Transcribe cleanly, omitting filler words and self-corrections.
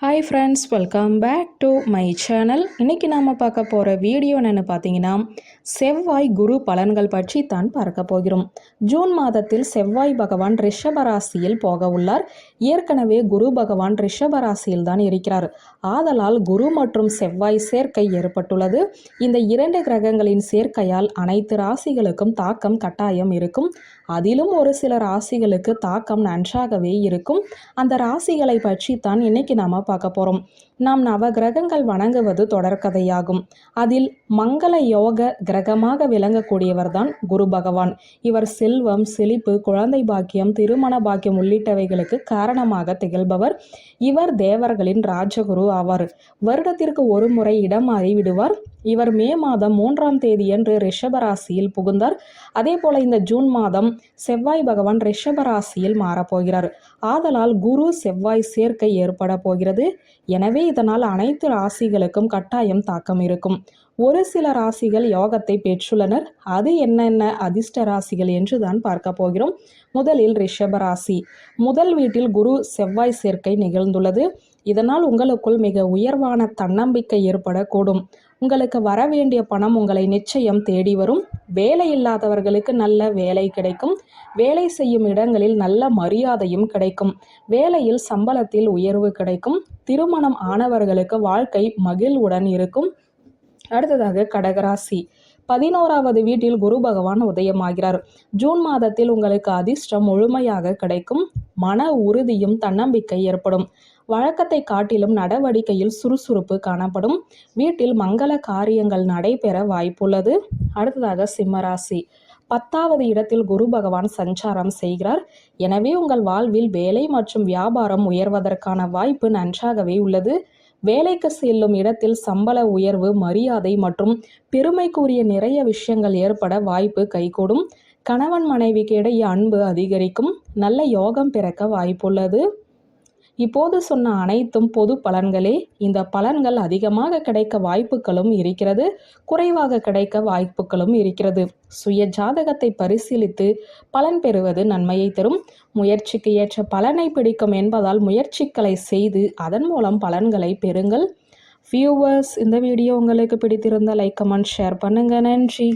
Hi friends, welcome back to my channel. இன்றைக்கி நாம் பார்க்க போகிற வீடியோ என்னென்னு பார்த்தீங்கன்னா, செவ்வாய் குரு பலன்கள் பற்றி தான் பார்க்க போகிறோம். ஜூன் மாதத்தில் செவ்வாய் பகவான் ரிஷபராசியில் போக உள்ளார். ஏற்கனவே குரு பகவான் ரிஷபராசியில் தான் இருக்கிறார். ஆதலால் குரு மற்றும் செவ்வாய் சேர்க்கை ஏற்பட்டுள்ளது. இந்த இரண்டு கிரகங்களின் சேர்க்கையால் அனைத்து ராசிகளுக்கும் தாக்கம் கட்டாயம் இருக்கும். அதிலும் ஒரு சில ராசிகளுக்கு தாக்கம் நன்றாகவே இருக்கும். அந்த ராசிகளை பற்றி தான் இன்னைக்கு நாம பார்க்க போறோம். நாம் நவ கிரகங்கள் வணங்குவது தொடர்கதையாகும். அதில் மங்கள யோக கிரகமாக விளங்கக்கூடியவர் தான் குரு பகவான். இவர் செல்வம், செழிப்பு, குழந்தை பாக்கியம், திருமண பாக்கியம் உள்ளிட்டவைகளுக்கு காரணமாக திகழ்பவர். இவர் தேவர்களின் ராஜகுரு ஆவார். வருடத்திற்கு ஒரு முறை இடம் மாறி விடுவார். இவர் மே மாதம் 3ஆம் தேதியன்று ரிஷபராசியில் புகுந்தார். அதே போல இந்த ஜூன் மாதம் செவ்வாய் பகவான் ரிஷபராசியில் மாறப்போகிறார். ஆதலால் குரு செவ்வாய் சேர்க்கை ஏற்பட போகிறது. எனவே இதனால் அனைத்து ராசிகளுக்கும் கட்டாயம் தாக்கம் இருக்கும். ஒரு சில ராசிகள் யோகத்தை பெற்றுள்ளனர். அது என்னென்ன அதிர்ஷ்ட ராசிகள் என்று தான் பார்க்க போகிறோம். முதலில் ரிஷபராசி. முதல் வீட்டில் குரு செவ்வாய் சேர்க்கை நிகழ்ந்துள்ளது. இதனால் உங்களுக்குள் மிக உயர்வான தன்னம்பிக்கை ஏற்படக்கூடும். உங்களுக்கு வர வேண்டிய பணம் உங்களை நிச்சயம் தேடி வரும். வேலை இல்லாதவர்களுக்கு நல்ல வேலை கிடைக்கும். வேலை செய்யும் இடங்களில் நல்ல மரியாதையும் கிடைக்கும். வேலையில் சம்பளத்தில் உயர்வு கிடைக்கும். திருமணம் ஆனவர்களுக்கு வாழ்க்கை மகிழ்வுடன் இருக்கும். அடுத்ததாக கடகராசி. 11வது வீட்டில் குரு பகவான் உதயமாகிறார். ஜூன் மாதத்தில் உங்களுக்கு அதிர்ஷ்டம் முழுமையாக கிடைக்கும். மன உறுதியும் தன்னம்பிக்கை ஏற்படும். வழக்கத்தை காட்டிலும் நடவடிக்கையில் சுறுசுறுப்பு காணப்படும். வீட்டில் மங்கள காரியங்கள் நடைபெற வாய்ப்புள்ளது. அடுத்ததாக சிம்மராசி. 10வது இடத்தில் குரு பகவான் சஞ்சாரம் செய்கிறார். எனவே உங்கள் வாழ்வில் வேலை மற்றும் வியாபாரம் உயர்வதற்கான வாய்ப்பு நன்றாகவே உள்ளது. வேலைக்கு செல்லும் இடத்தில் சம்பள உயர்வு, மரியாதை மற்றும் பெருமைக்குரிய நிறைய விஷயங்கள் ஏற்பட வாய்ப்பு கைகூடும். கணவன் மனைவிக்கு இடையே அன்பு அதிகரிக்கும். நல்ல யோகம் பிறக்க வாய்ப்புள்ளது. இப்போது சொன்ன அனைத்தும் பொது பலன்களே. இந்த பலன்கள் அதிகமாக கிடைக்க வாய்ப்புகளும் இருக்கிறது, குறைவாக கிடைக்க வாய்ப்புகளும் இருக்கிறது. சுய ஜாதகத்தை பரிசீலித்து பலன் பெறுவது நன்மையை தரும். முயற்சிக்கு ஏற்ற பலனை பிடிக்கும் என்பதால் முயற்சிகளை செய்து அதன் மூலம் பலன்களை பெறுங்கள். வியூவர்ஸ், இந்த வீடியோ உங்களுக்கு பிடித்திருந்தால் லைக், கமெண்ட், ஷேர் பண்ணுங்க. நன்றி.